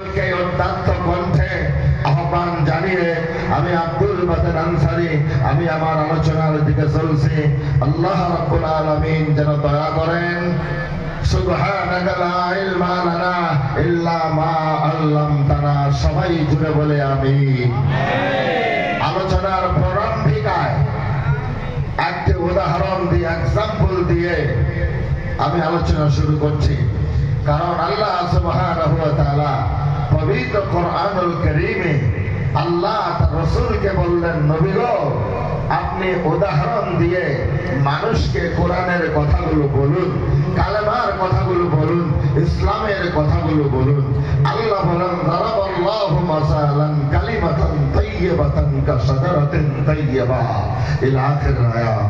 অত্যন্ত কণ্ঠে আহ্বান জানিয়ে আমি আব্দুল বাতেন আনসারী আমি আমার আলোচনার দিকে চলছি। আল্লাহ রাব্বুল আলামিন যেন দয়া করেন। সুবহানাকা লা ইলমা লানা ইল্লা মা আল্লামতানা। সবাই জুড়ে বলে আমিন। আলোচনার প্রারম্ভিকায় একটি উদাহরণ দিয়ে এক্সাম্পল দিয়ে আমি আলোচনা শুরু করছি। কারণ আল্লাহ সুবহানাহু ওয়া তাআলা পবিত্র কোরআনুল কারীমে আল্লাহ তার রাসূলকে বললেন, নবী গো, আপনি উদাহরণ দিয়ে মানুষকে কোরআনের কথাগুলো বলুন, কালেমার কথাগুলো বলুন, ইসলামের কথাগুলো বলুন। আল্লাহ বলেন, দারাবাল্লাহু মাসালান কালিমাতান তাইয়্যিবাতান কাশাজারাতিন তাইয়্যিবা ইলা আখির আয়াত।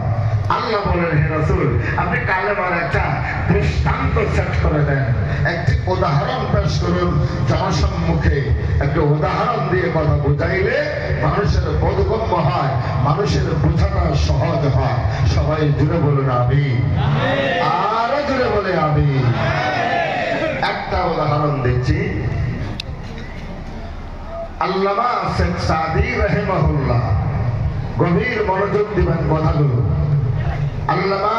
আল্লাহ বলেন, হে রাসূল, আপনি কালেমার একটা দৃষ্টান্ত সেট করে দেন, একটি উদাহরণ পেশ করুন জনসম্মুখে। একটা উদাহরণ দিয়ে কথা বুঝাইলে মানুষের বোধগম্য হয়, মানুষের বোঝাটা সহজ হয়। সবাই জুড়ে বলুন আমিন। আরো জুড়ে বলে আমিন। একটা উদাহরণ দিচ্ছি। আল্লামা শেখ সাদী রাহিমাহুল্লাহ, গভীর মনোযোগ দিবেন কথাগুলো। আল্লামা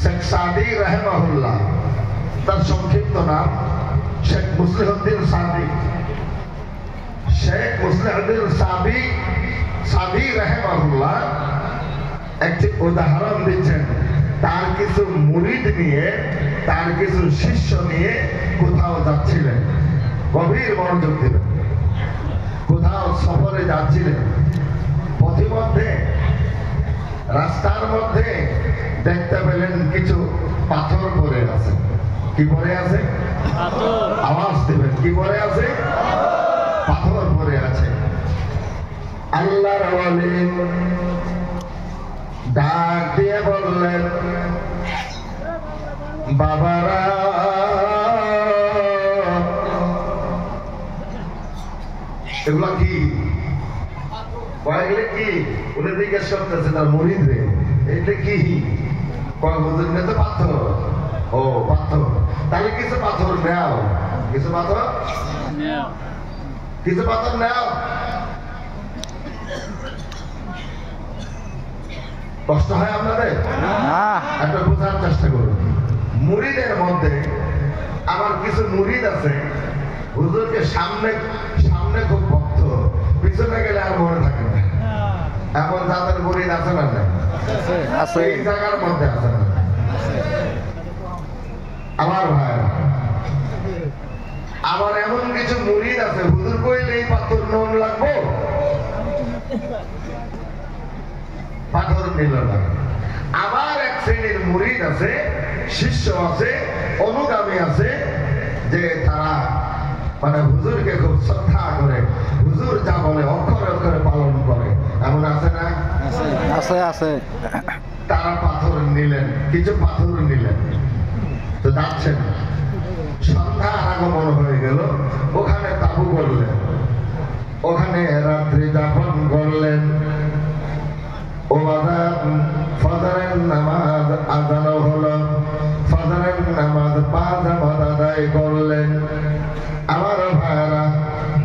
শেখ সাদী রাহিমাহুল্লাহ, তার সংক্ষিপ্ত নাম শেখ মুসলিহুদ্দিন সাদী। শেখ মুসলিহুদ্দিন সাদী রাহিমাহুল্লাহ একটি উদাহরণ দিচ্ছেন। তার কিছু মুরিদ নিয়ে, তার কিছু শিষ্য নিয়ে কোথাও যাচ্ছিলেন। গভীর মনোযোগ দিবেন। কোথাও সফরে যাচ্ছিলেন, পথিমধ্যে রাস্তার মধ্যে দেখতে পেলেন কিছু পাথর পড়ে আছে। কি পড়ে আছে? আওয়াজ দেবেন। কি পড়ে আছে? পাথর পড়ে আছে। আল্লাহর ওয়ালি ডাক দিয়ে বললেন, বাবারা, এগুলা কি? এগুলো কি? উনি জিজ্ঞেস করতেছে তার মুরিদরে, এটা কি? পাথর। ও পাথর, তাহলে কিছু পাথর নেও, কিছু পাথর নেও। কষ্ট হয় আপনাদের? একটা বোঝার চেষ্টা করুন। মুরিদের মধ্যে আমার কিছু মুরিদ আছে, হুজুরকে সামনে খুব ভক্ত, পিছনে গেলে আর মনে থাকে না। এমন যাদের মুরিদ আছে না? এই জায়গার মধ্যে আছে না? আমার ভাই, আমার এমন কিছু মুরিদ আছে, হুজুর কইলে এই পাথর নুন লাগবো, পাথর নিল না। আবার এক শ্রেণীর মুরিদ আছে, শিষ্য আছে, অনুগামী আছে, যে তারা মানে হুজুরকে খুব শ্রদ্ধা করে, হুজুর যা বলে অক্ষরে অক্ষরে পালন করে। এমন আছে না? আছে। তারা পাথর নিলেন, কিছু পাথর নিলেন, তো যাচ্ছেন। সন্ধ্যা আগমন হয়ে গেল, ওখানে তাবু করলেন, ওখানে রাত্রি যাপন করলেন। ও ফজরের নামাজ আজানো হলো, ফজরের নামাজ 5 জামাত আদায় করলেন। আমার ভাইরা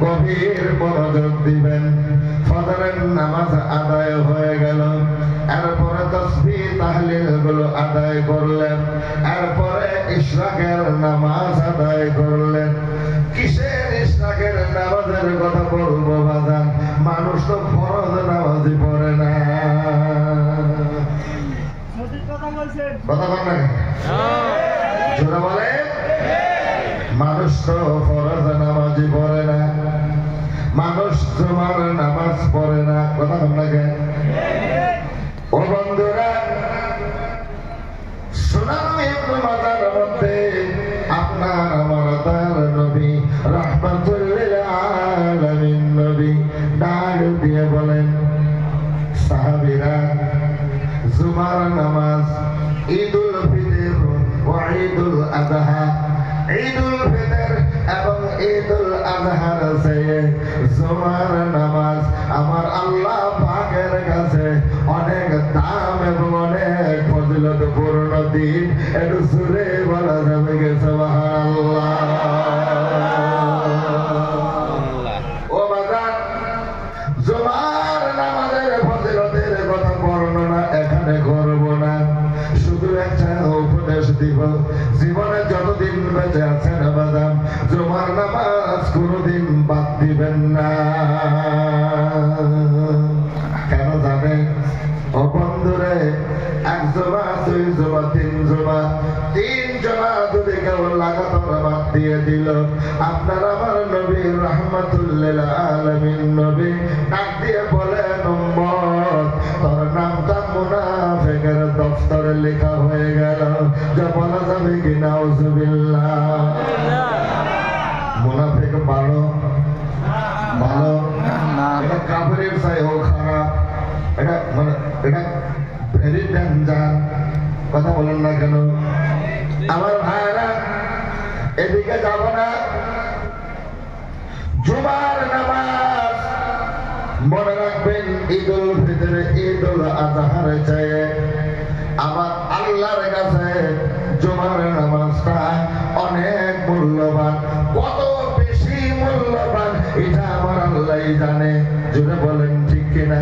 গভীর মনোযোগ দিবেন। ফজরের নামাজ আদায় হয়ে গেল, এরপরে তাসবিহ তাহলিল গুলো আদায় করলেন, এরপরে ইশরাকের নামাজ আদায় করলেন। কিসের ইশরাকের নামাজের কথা বলবো বাজান? মানুষ তো ফরজ নামাজই পড়ে না। কথা বল না, জোরে বলে। মানুষ তো ফরজ নামাজই পড়ে না, মানুষ জুমার নামাজ পড়ে না। কথা বল না কেন? ও বন্ধুরা, সুনান ইবনে মাজার মধ্যে আপনার আমার দয়ার নবী রাহমাতুল লিল আলামিন নবী ডাক দিয়ে বলেন, সাহাবীরা, জুমার নামাজ, ঈদুল ফিতর ও ঈদুল আযহা, ঈদুল ফিতর এবং ঈদুল আযহার চেয়ে জুমার নামাজ আমার আল্লাহ পাকের কাছে অনেক দাম এবং অনেক ফজিলতপূর্ণ দিন। একটু সুরে বলা যাবে কে সুবহানাল্লাহ। বেঁচে আছেন বাদাম জুমার নামাজ কোনদিন বাদ দিবেন না। কেন জানেন? ও বন্ধুরে, 1 জমা 2 জমা 3 জমা 3 জমা যদি কেউ লাগাতার বাদ দিয়ে দিল, আপনার আমার নবী রাহমাতুল্লিল আলামিন নবী ডাক দিয়ে বলেন, উম্মত তোর নামটা মুনাফিকের দফতরে লেখা হয়ে গেল। যা বলা যাবে কি নাউজুবিল্লাহ। মুনাফিক ভালো ভালো না, এটা কাফেরের চাইও খারাপ। এটা মানে এটা ভেরি ডেঞ্জার। কথা বলেন না কেন? আমার ভাইরা, এদিকে যাব না। জুমার নামাজ মনে রাখবেন, ঈদুল ফিতরে ঈদুল আজহার চেয়ে আমার আল্লাহর কাছে জুমার নামাজটা অনেক মূল্যবান। কত বেশি মূল্যবান এটা আমার আল্লাহই জানে। জুড়ে বলেন ঠিক কিনা?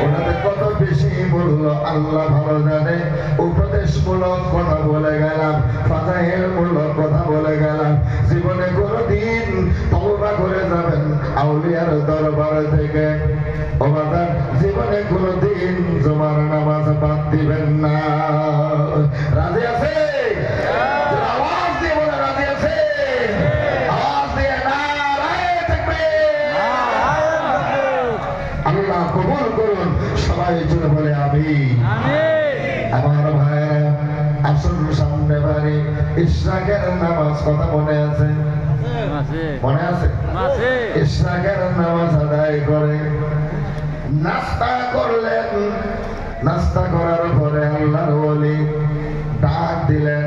ওনাদের কত বেশি মূল্য আল্লাহ ভালো জানে। উপদেশমূলক কথা বলে গেলাম, ফাজাইলমূলক কথা বলে গেলাম। জীবনে কোনদিন তওবা করে যাবেন আউলিয়ার দরবার থেকে। ও বাবা, জীবনে কোনদিন জুমার নামাজ বাদ দিবেন না। রাজি আছে? আওয়াজ দিয়ে বলে রাজি আছে? আওয়াজ দিয়ে নারায়ে তাকবীর। আল্লাহ কবুল করুন। সবাই জুড়ে বলে আমিন। আমার ভাইরা, আসল সামনে বাড়ি ইশরাকের নামাজ কথা মনে আছে? মনে আছে? ইশরাকের নামাজ আদায় করে নাস্তা করলেন। নাস্তা করার পরে আল্লাহর ওলি ডাক দিলেন।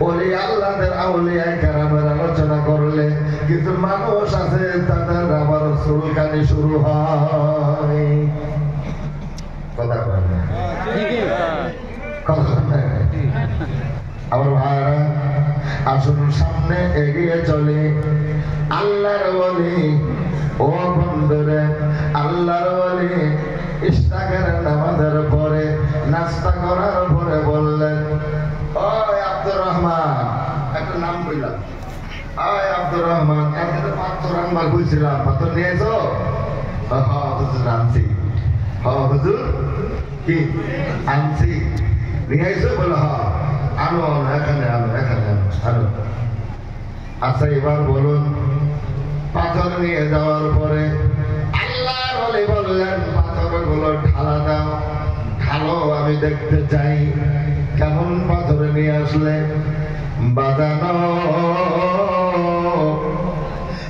ওলি আল্লাহদের আউলিয়ায়ে কেরামের আলোচনা করলে কিছু মানুষ আছে তাদের আবার চুলকানি শুরু হয়। কথা বলেন না? কথা বলেন না? আমার ভাইরা, আসুন সামনে এগিয়ে চলে। আল্লাহর ওলি, ও বন্ধুরে, আল্লাহর ওলি ইশরাকের নামাজের পরে নাস্তা করার পরে বললেন, ওই আব্দুর রহমান, একটা নাম বললাম, ওই আব্দুর রহমান, একটা পাথর আনবার কইছিলাম, পাথর নিয়েছো? হ্যাঁ হুজুর আনছি। হ্যাঁ হুজুর, কি আনছি? নিয়ে এসো? বলো হ্যাঁ। আনো আনো, এখানে আনো, এখানে আনো, আনো। আচ্ছা, এবার বলুন, পাথর নিয়ে যাওয়ার পরে আল্লাহর ওলি বললেন, পাথরগুলো ঢালা দাও, ঢালো, আমি দেখতে চাই কেমন পাথর নিয়ে আসলে। বাজানো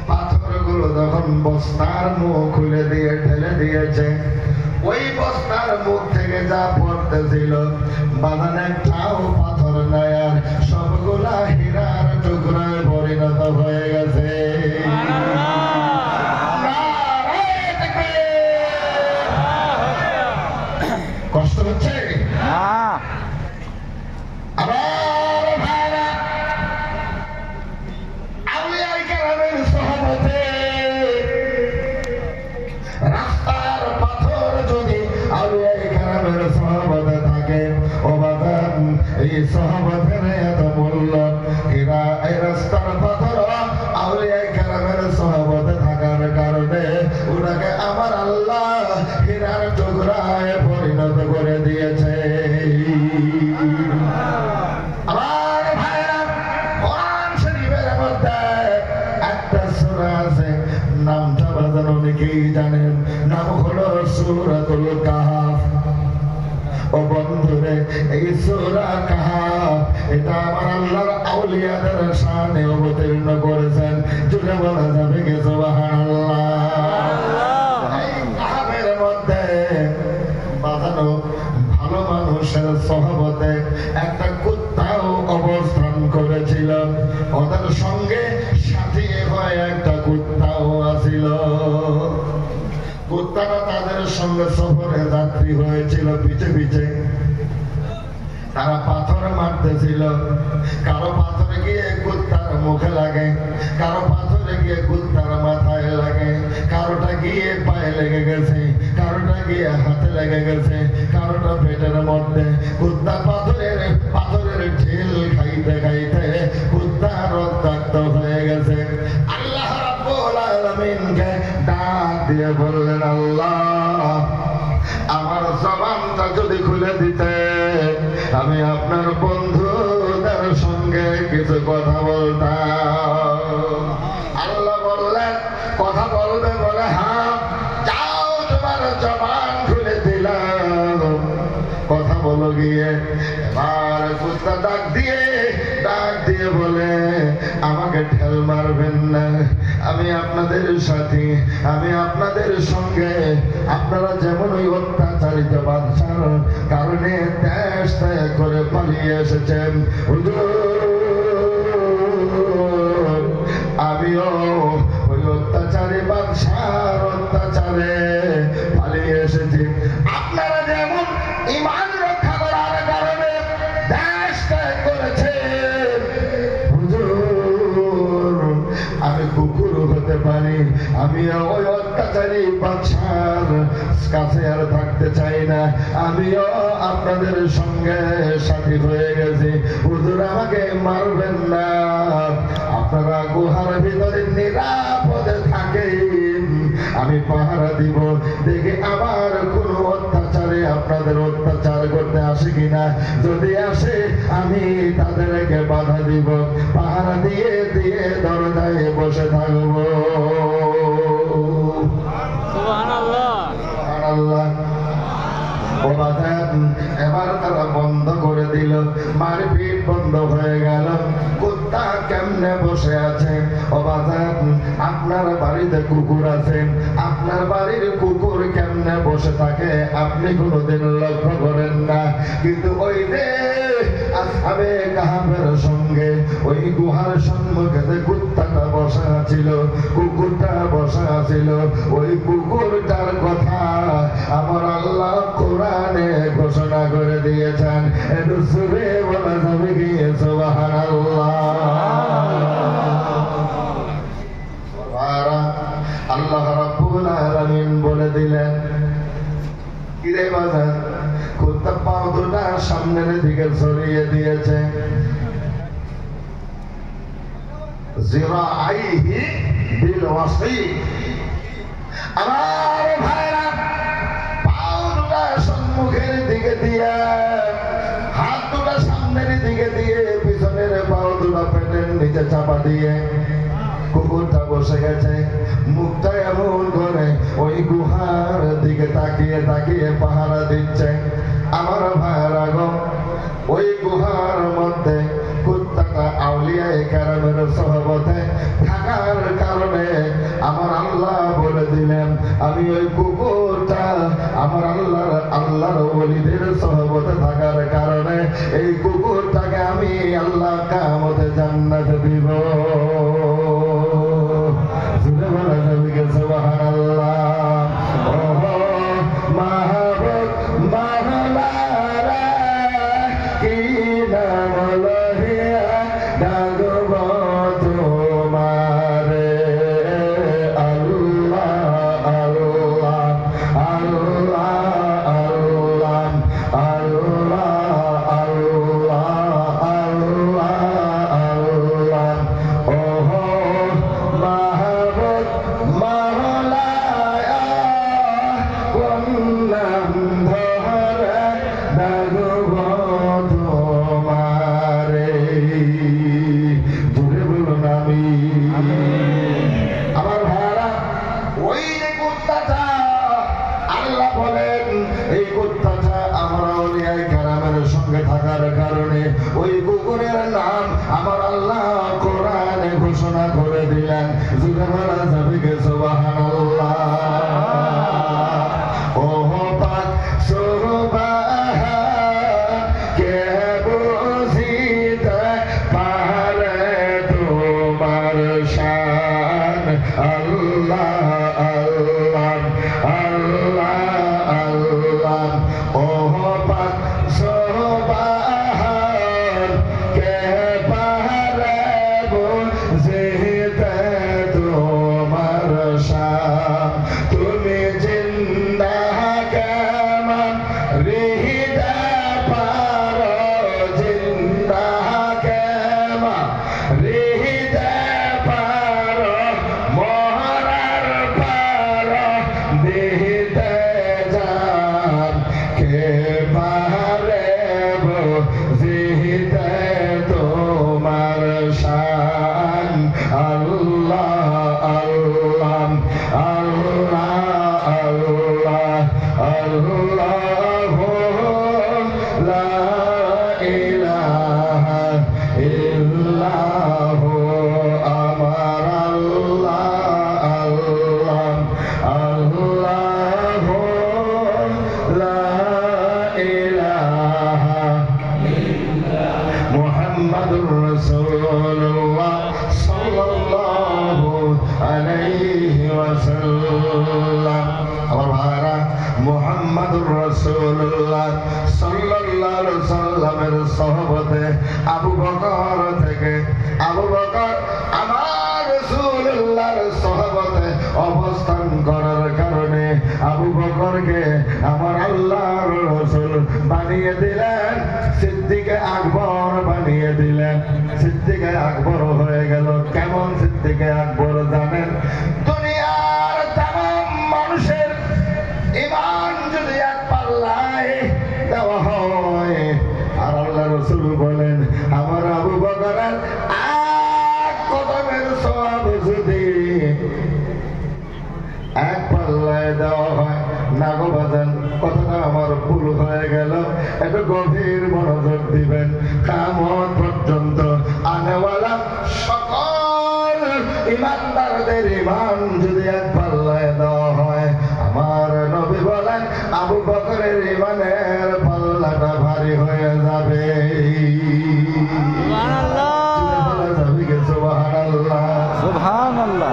পাথরগুলো যখন বস্তার মুখ খুলে দিয়ে ঢেলে দিয়েছে, ওই বস্তার মুখ থেকে যা পড়তেছিল বাজান একটাও পাথর নাই, আর সবগুলা হীরার টুকরায় পরিণত হয়ে গেছে। কষ্ট হচ্ছে? আবার ভাইরা, আউলিয়ায়ে কেরামের সোহবতে রাস্তার পাথর যদি আউলিয়ায়ে কেরামের সোহবতে থাকে, ও বাজান এই সোহবতের এত মূল্য। এরা এই রাস্তার পাথর আউলিয়ায়ে কেরামের সোহবতে থাকার কারণে ওটাকে আমার আল্লাহ হীরার টুকরায় পরিণত করে দিয়েছে। আমার ভাইরা, কোরআন শরীফের মধ্যে একটা সূরা আছে, নামটা বাজান অনেকেই জানেন, নাম হলো সূরাতুল কাহফ। ও বন্ধুরে, এই সূরা কাহফ এটা আমার আল্লাহর আউলিয়াদের শানে অবতীর্ণ করেছেন। জুড়ে বলা যাবে কি সুবহানাল্লাহ। এই কাহফের মধ্যে বাজানো ভালো মানুষের সহবতে একটা কুত্তাও অবস্থান করেছিল। ওদের সঙ্গে সাথী হয়ে একটা কুত্তাও আছিল। কুত্তাটা তাদের সঙ্গে সফরে যাত্রী হয়েছিল পিছে পিছে। তারা পাথর মারতেছিল, কারো পাথরে গিয়ে কুত্তার মুখে লাগে, কারো পাথরে গিয়ে কুত্তার মাথায় লাগে, কারোটা গিয়ে পায়ে লেগে গেছে, কারোটা গিয়ে হাতে লেগে গেছে, কারোটা পেটের মধ্যে। কুত্তা পাথরের ঢিল খাইতে খাইতে কুত্তা আলামিনকে ডাক দিয়ে বললেন, আল্লাহ আমার জবানটা যদি খুলে দিতে আমি আপনার বন্ধুদের সঙ্গে কিছু কথা বলতাম। আল্লাহ বললেন, কথা বলবে বলে হ্যাঁ, যাও তোমার জবান খুলে দিলাম, কথা বলো গিয়ে। এবার কুত্তা ডাক দিয়ে বলে, আমাকে ঢেল মারবেন না, আমি আপনাদের সাথী, আমি আপনাদের সঙ্গে। আপনারা যেমন ওই অত্যাচারিত বাদশার কারণে দেশ ত্যাগ করে পালিয়ে এসেছেন, আমিও ওই অত্যাচারী বাদশার অত্যাচারে পালিয়ে এসেছি। আপনারা যেমন ঈমান রক্ষা করার কারণে দেশ ত্যাগ করেছেন, হুজুর আমি কুকুর হতে পারি, আমি ওই অত্যাচারী বাদশার কাছে আর থাকতে চাই না, আমিও আপনাদের সঙ্গে সাথী হয়ে গেছি, হুজুর আমাকে মারবেন না, আপনারা গুহার ভিতরে নিরাপদে থাকেন, আমি পাহারা দিব, দেখে আবার কোন অত্যাচারে আপনাদের অত্যাচার করতে আসে কিনা, যদি আসে আমি তাদেরকে বাধা দিব, পাহারা দিয়ে দিয়ে দরজায় বসে থাকবো। সুবহানাল্লাহ সুবহানাল্লাহ। এবার তারা বন্ধ করে দিল, মারপিট বন্ধ হয়ে গেল। কুত্তা কেমনে বসে আছে? ও বাজার, আপনার বাড়িতে কুকুর আছে, আপনার বাড়ির কুকুর কেমনে বসে থাকে আপনি কোনোদিন লক্ষ্য করেন না, কিন্তু ওই যে আসহাবে কাহাফের সঙ্গে ওই গুহার সম্মুখে যে কুত্তাটা বসা ছিল, কুকুরটা বসা ছিল, ওই কুকুরটার কথা আমার আল্লাহ কোরআনে ঘোষণা করে দিয়েছেন। একটু সুরে বলা যাবে কি সুবহানাল্লাহ। আল্লাহ রাব্বুল আলামিন বলে দিলেন, কিরে বাজার, কুত্তা পাও দুটা সামনের দিকে ছড়িয়ে দিয়েছে, জিরাআইহি বিল ওয়াসি। আমার ভাইরা, পাও দুটা সম্মুখের দিকে দিয়ে, হাত দুটা সামনের দিকে দিয়ে, পিছনের পাও দুটা পেটের নিচে চাপা দিয়ে কুকুরটা বসে গেছে, মুখটা এমন করে ওই গুহার দিকে তাকিয়ে তাকিয়ে পাহারা দিচ্ছে। আমার ভাইরা গো, ওই গুহার মধ্যে কুত্তাটা আউলিয়ায়ে কেরামের সহবতে থাকার কারণে আমার আল্লাহ বলে দিলেন, আমি ওই কুকুরটা আমার আল্লাহর ওলিদের সহবতে থাকার কারণে এই কুকুরটাকে আমি আল্লাহ কিয়ামতে জান্নাতে দিব। সুবহানাল্লাহ। ওহো মাহবুব মাওলানা কি নাম লহিয়া ডাকব তোমারে, আল্লাহ আল্লাহ আল্লাহ আল্লাহ আল্লাহ আল্লাহ আল্লাহ আল্লাহ। ওহো মাহবুব মাওলানা কোন নাম ধরে ডাকব তোমারে, জোরে বলুন আমিন। আমার ভাইরা, ওই যে কুত্তাটা, আল্লাহ বলেন এই কুত্তাটা আমার আউলিয়ায়ে কেরামের সঙ্গে থাকার কারণে ওই কুকুরের নাম আমার আল্লাহ কোরআনে ঘোষণা করে দিলেন। জোরে বলা যাবে কি সুবহানাল্লাহ। ওহো পাক সুবহান কে বুঝিতে পারে তোমার শান, আল্লাহ আল্লাহ আল্লাহ আল্লাহ। ওহো পাক সুবহান কে পারে বুঝিতে তোমার শান, তুমি জিন্দা কেমন হৃদে পারো, জিন্দা কেমন হৃদে পারো, মরার আলাইহি ওয়াসাল্লাম। আমার ভাইরা, মুহাম্মাদুর রাসূলুল্লাহ সাল্লাল্লাহু আলাইহি ওয়াসাল্লামের সহবতে আবু বকর থেকে আবু বকর আমার রাসূলুল্লাহর সহবতে অবস্থান করার কারণে আবু বকরকে আমার আল্লাহর রাসূল বানিয়ে দিলেন সিদ্দিকে আকবর বানিয়ে দিলেন। সিদ্দিকে আকবর হয়ে গেল। কেমন সিদ্দিকে আকবর জানেন? দুনিয়ার तमाम মানুষের ঈমান যদি এক পাল্লায় দেওয়া হয়, আর আল্লাহ রাসূল বলেন আমার আবু বকরের এক কদমের সওয়াব যদি এক পাল্লায় দেওয়া হয়, না গো বাজান, কথাটা আমার ভুল হয়ে গেল, একটু গভীর মনোযোগ দিবেন। কিয়ামত পর্যন্ত আনেওয়ালা সকল ইমানদারদের ঈমান যদি এক পাল্লায় দেওয়া হয়, আমার নবী বলেন আবু বকরের ঈমানের পাল্লাটা ভারী হয়ে যাবে।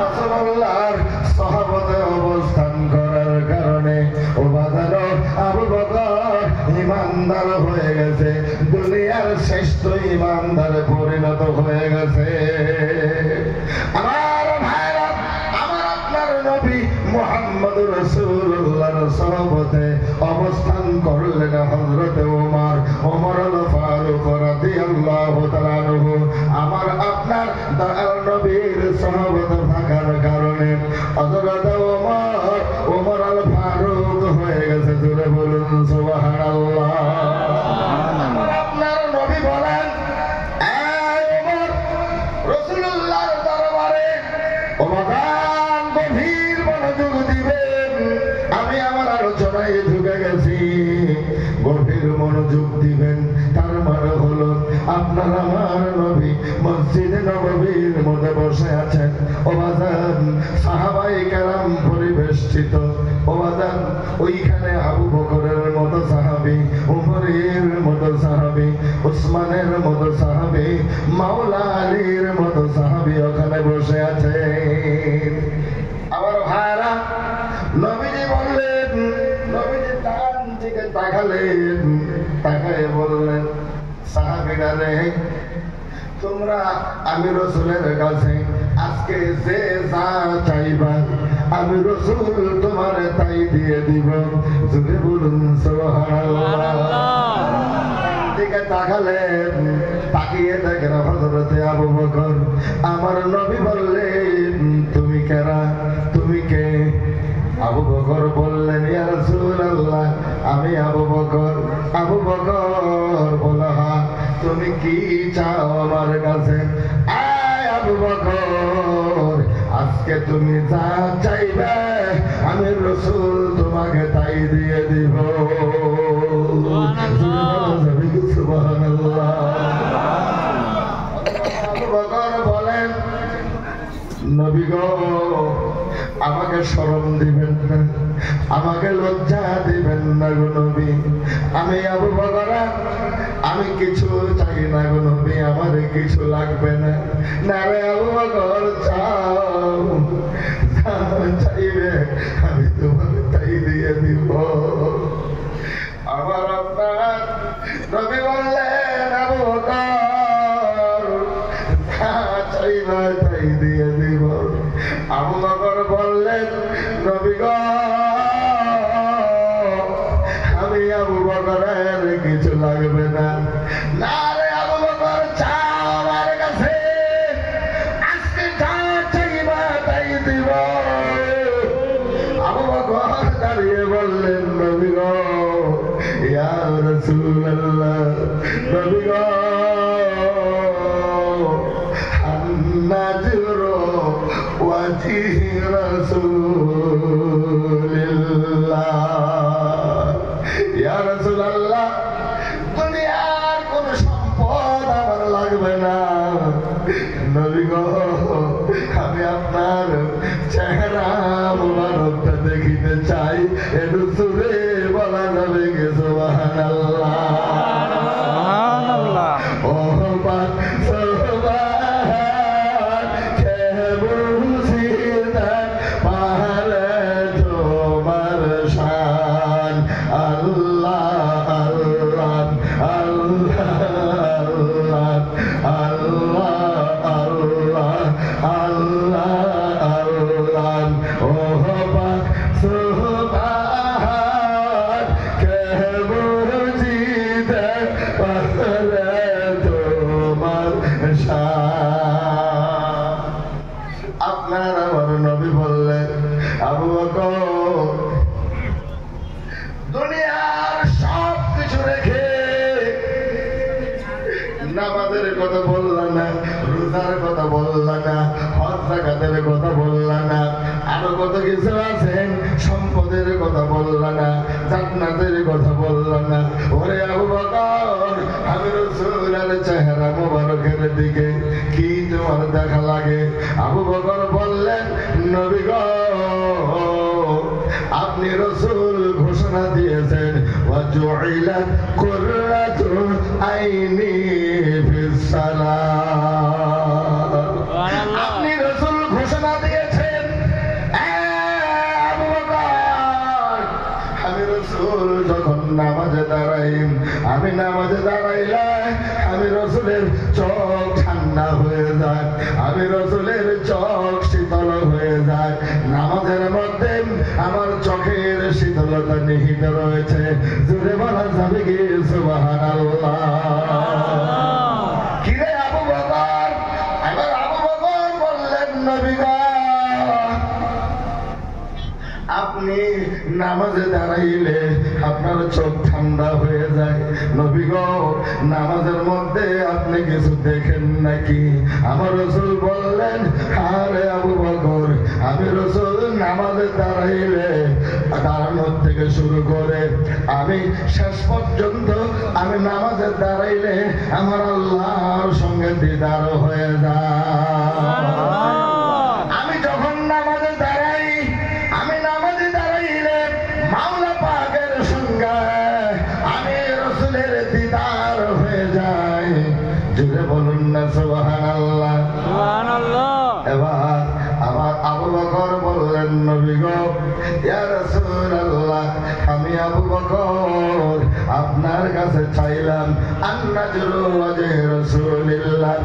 রাসূলুল্লাহর সাহাবতে অবস্থান করার কারণে ও বাজানো আবু বকর ঈমানদার হয়ে গেছে, দুনিয়ার শ্রেষ্ঠ ঈমানদারে পরিণত হয়ে গেছে। আমার ভাইরা, আমার আপনার নবী মুহাম্মদুর রাসূলুল্লাহর সাহাবতে অবস্থান করলেন হযরত ওমর আল ফারুক রাদিয়াল্লাহু তাআলা আনহু। আমার আপনার দয়াল নবীর সাহাবতে থাকার কারণে হযরত ওমর আল ফারুক হয়ে গেছে। জোরে বলুন সুবহানাল্লাহ। আমার আপনার নবী বলেন, এই ওমর, রাসূলুল্লাহর দরবারে অবদান গভীর মনোযোগ দিবেন। আমি আমার আলোচনায় ঢুকে গেছি, গভীর মনোযোগ দিবেন। তার মানে হলো আপনার আমার নবী মসজিদে নববীর মধ্যে বসে আছেন, ওবাদান সাহাবায়ে কেরাম পরিবেষ্টিত, ওবাদান ওইখানে আবু বকরের মতো সাহাবী, উমরের মতো সাহাবী, উসমানের মতো সাহাবী, মাওলা আলীর মতো সাহাবী ওখানে বসে আছেন। আমার ভাইরা, নবীজি বললেন, নবীজি ডান দিকে তাকালেন, তাকায় বললেন, সাহাবীরা রে, তোমরা আমি রাসূলের কাছে আজকে যে যা চাইবা আমি রাসূল তোমারে তাই দিয়ে দিব। জোরে বলুন সুবহানাল্লাহ। দিকে তাকালেন, তাকিয়ে দেখেন হযরতে আবু বকর। আমার নবী বললেন, তুমি কারা, তুমি কে? আবু বকর বললেন, ইয়া রাসূলুল্লাহ, আমি আবু বকর। আবু বকর বলল, হ্যাঁ, তুমি কি চাও আমার কাছে? আয় আবু বকর, আজকে তুমি যা চাইবে আমি রাসূল তোমাকে তাই দিয়ে দিব। সুবহানাল্লাহ। আবু বকর বলেন, নবী গো, আমাকে শরম দিবেন না, আমাকে লজ্জা দিবেন না গো নবী। আমি আবু বকর, আমি কিছু চাই না গো নবী, আমার কিছু লাগবে না। না রে আবু বকর, চাও, চাইবে আমি তোমাকে তাই দিয়ে দিব। আমার আপনার নবী বললেন, আবু বকর, চাইবে তাই দিয়ে দিব। আবু বকর বললেন, নবী গো, আমি আবু বকরের কিছু লাগবে না। না রে আবু বকর, চাও আমার কাছে, আজকে যা চাইবা তাই দিব। আবু বকর দাঁড়িয়ে বললেন, নবী গো, ইয়া রাসূলুল্লাহ, নবী গো, নাজরু ওয়াজহি রাসূলিল্লাহ। ইয়া রাসূলুল্লাহ, দুনিয়ার কোন সম্পদ আমার লাগবে না। নবী গো, আমি আপনার চেহারা মুবারকটা দেখিতে চাই। একটু সুরে বলা যাবে কি? সুবহানাল্লাহ, সুবহানাল্লাহ। ও বাবা, নবী বললেন, আবু বকর দুনিয়ার সব কিছু রেখে নামাজের কথা বললা না, রোজার কথা বললা না, হজ যাকাতের কথা বললা না, আরো কত কিছু আছেন, সম্পদের কথা বললা না, জান্নাতের কথা বললা না। ওরে আবু বকর, আমি রাসূলের চেহারা মোবারকের দিকে কি তোমার দেখা লাগে? আবু বকর বললেন, নবী গো, আপনি রাসূল ঘোষণা দিয়েছেন, ওয়াজুইলাত কুররাতু আইনি ফিস সালাত। আপনি রাসূল ঘোষণা দিয়েছেন, আবু বকর, আমি রাসূল যখন নামাজে দাঁড়াই, আমি নামাজে দাঁড়াইলে আমি রাসূলের চোখ ঠান্ডা হয়ে যায়, আমি রাসূলের চোখ শীতল হয়ে যায়। নামাজের মধ্যে আমার চোখের শীতলতা নিহিত রয়েছে। জোরে বলা যাবে কি সুবহানাল্লাহ? কিরে আবু বকর? এবার আবু বকর বললেন, নবী গো, আপনি নামাজে দাঁড়াইলে আপনার চোখ ঠান্ডা হয়ে যায়। নবী গো, নামাজের মধ্যে আপনি কিছু দেখেন নাকি? আমার রাসূল বললেন, আরে আবু বকর, আমি রাসূল নামাজে দাঁড়াইলে দাঁড়ানোর থেকে শুরু করে আমি শেষ পর্যন্ত আমি নামাজে দাঁড়াইলে আমার আল্লাহর সঙ্গে দিদার হয়ে যায়। আমি যখন নামাজে দাঁড়াই, আমি নামাজে দাঁড়াইলে মাওলা পাকের সঙ্গে আমি রাসূলের দিদার হয়ে যাই। জোরে বলুন না সুবহানাল্লাহ, সুবহানাল্লাহ। এবার আমার আবু বকর বললেন, নবী গো, ইয়া রাসূলুল্লাহ, আমি আবু বকর আপনার কাছে চাইলাম আন্নাজরু ওয়াজহি রাসূলিল্লাহ,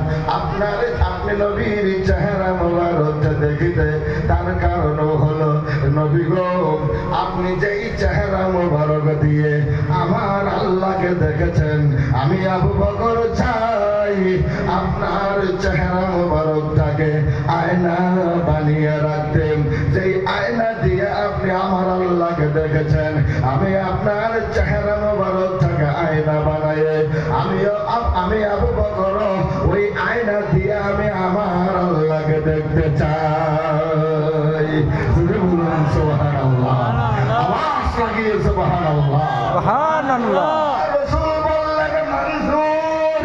আপনি নবীর চেহারা মোবারকটা দেখিতে। তার কারণ হলো, নবী গো, আপনি যেই চেহারা মোবারক দিয়ে আমার আল্লাহকে দেখেছেন, আমি আবু বকর চাই আপনার চেহারা মোবারকটাকে আয়না বানিয়ে রাখতেন। যেই আয়না দিয়ে আপনি আমার আল্লাহকে দেখেছেন, আমি আপনার চেহারা মোবারকটাকে আয়না বানায়ে আমি আবু বকর ওই আয়না দিয়ে আমি আমার আল্লাহকে দেখতে চাই। বলুন সুবহানাল্লাহ, আওয়াজ লাগিয়ে সুবহানাল্লাহ, সুবহানাল্লাহ। রাসূল বললেন, মনসুর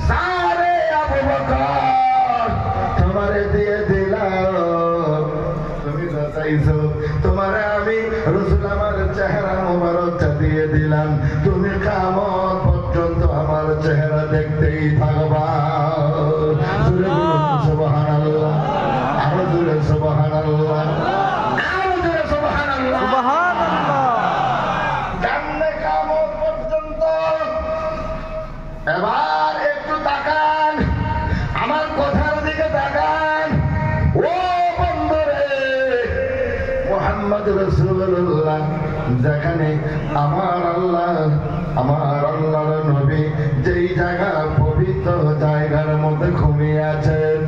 সারে আবু বকর, তোমারে দিয়ে দিলাম, তুমি যা চাইছো তোমারে আমি রাসূল আমার চেহারা মোবারকটা দিয়ে দিলাম, তুমি কিয়ামত পর্যন্ত আমার চেহারা দেখতেই থাকবা। জোরে বলুন সুবহানাল্লাহ, আরো জোরে সুবহানাল্লাহ, আরো জোরে সুবহানাল্লাহ, সুবহানাল্লাহ। জান্নাতে কিয়ামত পর্যন্ত। এবার একটু তাকান, আমার কথার দিকে তাকান। ও বন্ধুরে, মুহাম্মদ রাসূলুল্লাহ যেখানে আমার আল্লাহর নবী যেই জায়গা পবিত্র জায়গার মধ্যে ঘুমিয়ে আছেন,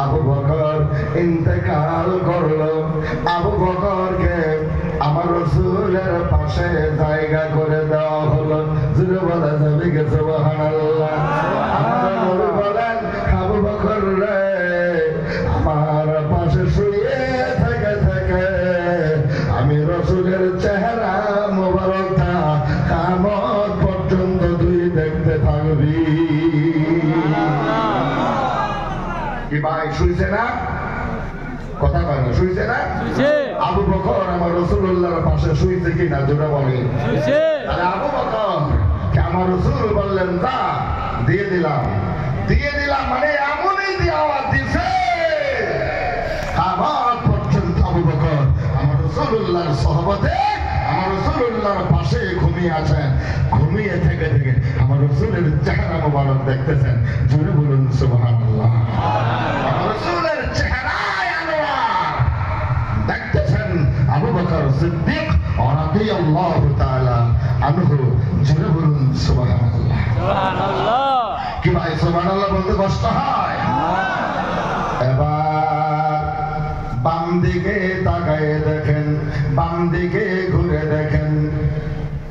আবু বকর ইন্তেকাল করলো। আবু বকরকে আমার রাসূলের পাশে জায়গা করে দেওয়া হলো। জোরে বলা যাবে কি সুবহানাল্লাহ? আমার নবী বলেন, আবু বকর রে, আমার পাশে শুয়ে থেকে থেকে আমি রাসূলের চেহারা মোবারকটা কিয়ামত পর্যন্ত তুই দেখতে থাকবি। কি ভাই শুইছে না? কথা কয় না, শুইছে না? আবু বকর আমার রাসূলুল্লাহর পাশে শুইছে কিনা জোরে বলেন। তাহলে আবু বকর কে আমার রাসূল বললেন, যা দিয়ে দিলাম মানে এমনই দেওয়া দিছে কিয়ামত পর্যন্ত আবু বকর আমার রাসূলুল্লাহর সহবতে আমার রাসূলুল্লাহর পাশে ঘুমিয়ে আছেন। ঘুমিয়ে থেকে থেকে আমার রাসূলের চেহারা মোবারক দেখতেছেন। জোরে বলুন সুবহানাল্লাহ। আমার রাসূলের চেহারায় আনোয়ার দেখতেছেন আবু বকর সিদ্দিক রাদিয়াল্লাহু তাআলা আনহু। জোরে বলুন সুবহানাল্লাহ, সুবহানাল্লাহ। কি ভাই সুবহানাল্লাহ বলতে কষ্ট হয়? এবার বাম বাম দিকে তাকায় দেখেন, বাম দিকে ঘুরে দেখেন,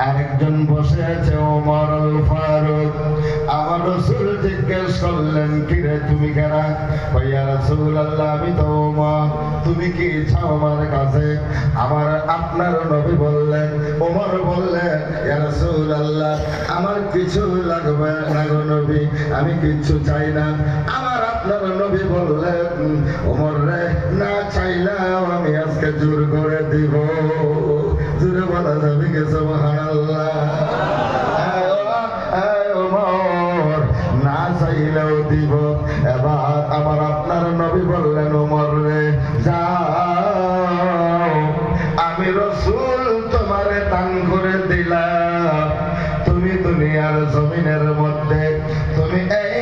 আরেকজন বসে আছে ওমর আল ফারুক। আমার রাসূল জিজ্ঞেস করলেন, কিরে তুমি কারা? ইয়া রাসূলুল্লাহ, আমি তো ওমর। তুমি কি চাও আমার কাছে? আমার আপনার নবী বললেন, ওমর বললেন, ইয়া রাসূলুল্লাহ, আমার কিছু লাগবে না গো নবী, আমি কিছু চাই না। আমার আপনার নবী বললেন, ওমর রে, না চাইলাম আমি আজকে জোর করে দিব। জোরে বলা যাবে কি সুবহানাল্লাহ? ওমর না চাইলেও দিব। এবার আমার আপনার নবী বললেন, ওমর রে যাও, আমি রাসূল তোমারে দান করে দিলাম। তুমি দুনিয়ার জমিনের মধ্যে, তুমি এই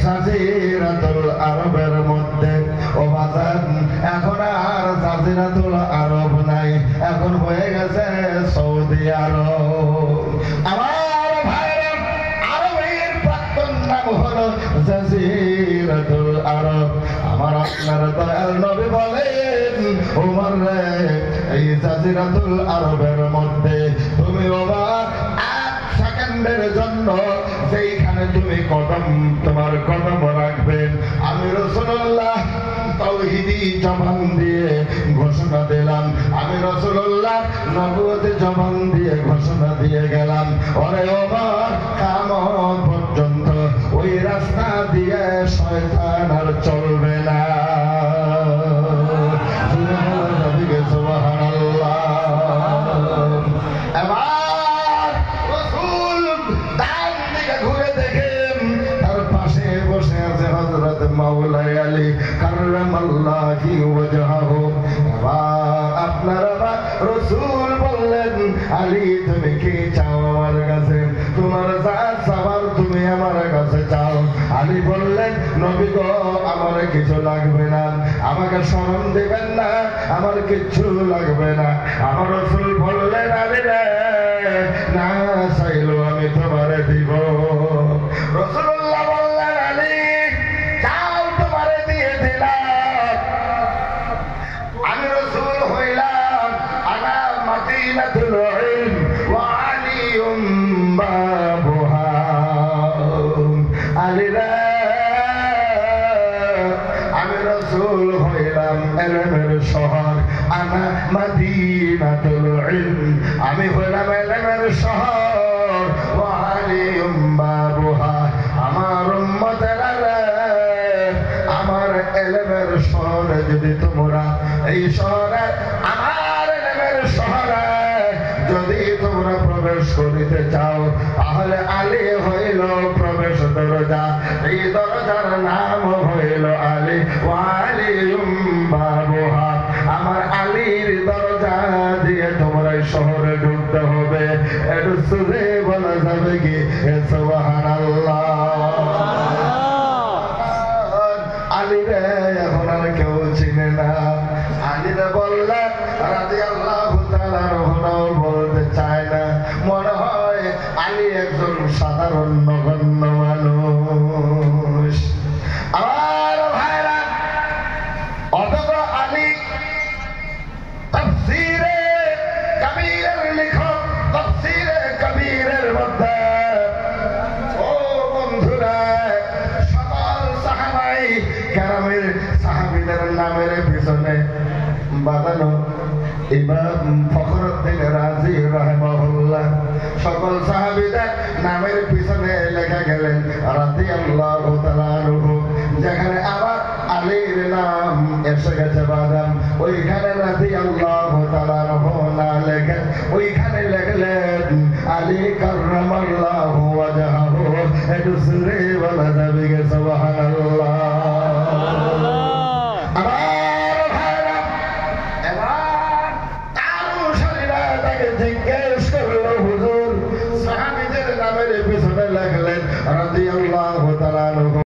জাজিরাতুল আরবের মধ্যে, ও বাজান এখন আর জাজিরাতুল আরব নাই, এখন হয়ে গেছে সৌদি আরব। আমার ভাইরা, আরবের প্রাক্তন নাম হলো জাজিরাতুল আরব। আমার আপনার দয়াল নবী বলেন, ওমর রে, এই জাজিরাতুল আরবের মধ্যে তুমি ওমর সেকেন্ডের জন্য যেইখানে তুমি কদম, তোমার কদম রাখবেন, আমি রাসূলুল্লাহ তাওহীদি জবান দিয়ে ঘোষণা দিলাম, আমি রাসূলুল্লাহ নবুয়ত জবান দিয়ে ঘোষণা দিয়ে গেলাম, ওরে ওমর কিয়ামত পর্যন্ত ওই রাস্তা দিয়ে শয়তান আর চলবে না। সুবহানাল্লাহ। এবার রাসূল ডান দিকে ঘুরে দেখেন, তার পাশে বসে আছে হযরত মাওলা আলী কাররামাল্লাহু ওয়াজহাহু। এবার আপনারা রাসূল বললেন, আলী তুমি কি চাও আমার কাছে? তোমার যা চাওয়ার তুমি আমার কাছে চাও। আলী বললেন, নবী গো, আমার কিছু লাগবে না, আমাকে শরণ দেবেন না, আমার কিছু লাগবে না। আমার রাসূল বললেন, আলী রে, না চাইলেও আমি তোমারে দিব। রাসূলুল্লাহ বললেন, আলী চাও, তোমারে দিয়ে দিলাম। আমি রাসূল হইলাম, আনা মাদিনাতুল ইলম ওয়া আলিয়ুম বাবুহা। আলী রে, আমি রাসূল হইলাম ইলমের শহর, আনা মাদিনাতুল ইলম, আমি হইলাম ইলমের শহর, ওয়া আলিয়ুম বাবুহা, আমার উম্মতেরা রে, আমার ইলমের শহরে যদি তোমরা, এই শহরে, আমার ইলমের শহরে যদি তোমরা প্রবেশ করিতে চাও, তাহলে আলী হইল প্রবেশ দরজা। এই দরজার নাম হইল আলী, ওয়া আলিয়ুম বাবুহা, আমার আলীর দরজা দিয়ে তোমরা এই শহরে ঢুকতে হবে। একটু সুরে বলা যাবে কি সুবহানাল্লাহ? আলী রে এখন আর কেউ চিনে না। আলী রে বললেন, রাদিয়াল্লাহু তাআলা আনহু বলতে চায় না, মনে হয় আলী একজন সাধারণ নগণ্য মানুষ। আমার ভাইরা, অথচ আলী তাফসীরে কবীরের লেখক, তাফসীরে কবীরের মধ্যে, ও বন্ধুরা, সকল সাহাবাই কেরামের সাহাবীদের নামের পিছনে বাঁধানো ইমাম ফখরুদ্দিন রাজি রাহিমাহুল্লাহ সকল সাহাবীদের নামের পিছনে লেখা গেলেন রাদিয়াল্লাহু তাআলা আনহু। যেখানে আবার আলীর নাম এসে গেছে বাদাম, ওইখানে রাদিয়াল্লাহু তাআলা আনহু না লেখে ওইখানে লিখলেন আলী কাররামাল্লাহু ওয়াজহাহু। একটু সুরে বলা যাবে কি সুবহানাল্লাহ? জিজ্ঞেস